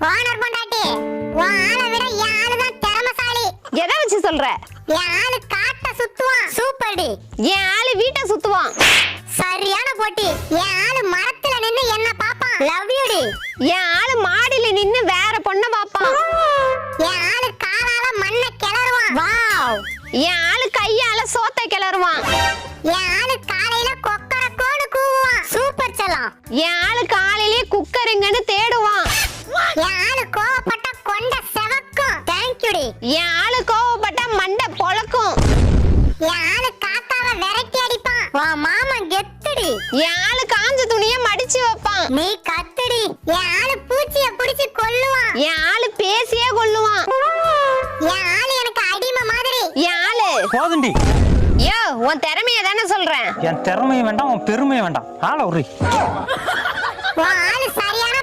Owner பொண்டாட்டி, உன் ஆளை விட என் ஆளு தான் திறமைசாலி. எதை வச்சு சொல்ற? என் ஆளு காட்ட சுத்துவான். சூப்பர்டி. என் ஆளு வீட்டை சுத்துவான். சரியான போட்டி. என் ஆளு மரத்துல நின்னு என்ன பாப்பான். லவ் யூ டி. என் ஆளு மாடியில நின்னு வேற பொண்ண பாப்பான். என் ஆளு காலால மண்ணை கிளறுவான். வாவ். என் ஆளு கையால சோத்த கிளறுவான். என் ஆளு காலையில கொக்கரக்கோன்னு கூவுவான். சூப்பர் செல்லம். என் ஆளு காலையிலேயே குக்கருங்கன்னு தேடுவான். என் ஆளு கோவப்பட்ட கொண்ட செவக்கும். தேங்க் யூ டி. என் ஆளு கோவப்பட்ட மண்டை பொளக்கும். என் ஆளு காத்தாவ விரட்டி அடிப்பான். வா மாமா கெத்துடி. என் ஆளு காஞ்ச துணிய மடிச்சு வைப்பான். நீ கத்துடி. என் ஆளு பூச்சிய புடிச்சு கொல்லுவான். என் ஆளு பேசியே கொல்லுவான். என் ஆளு எனக்கு அடிமை மாதிரி. என் ஆளு போதுண்டி. யோ, உன் திறமைய தானே சொல்றேன். என் திறமையும் வேண்டாம், உன் பெருமையும் வேண்டாம். ஆள உரி. உன் ஆளு சரியான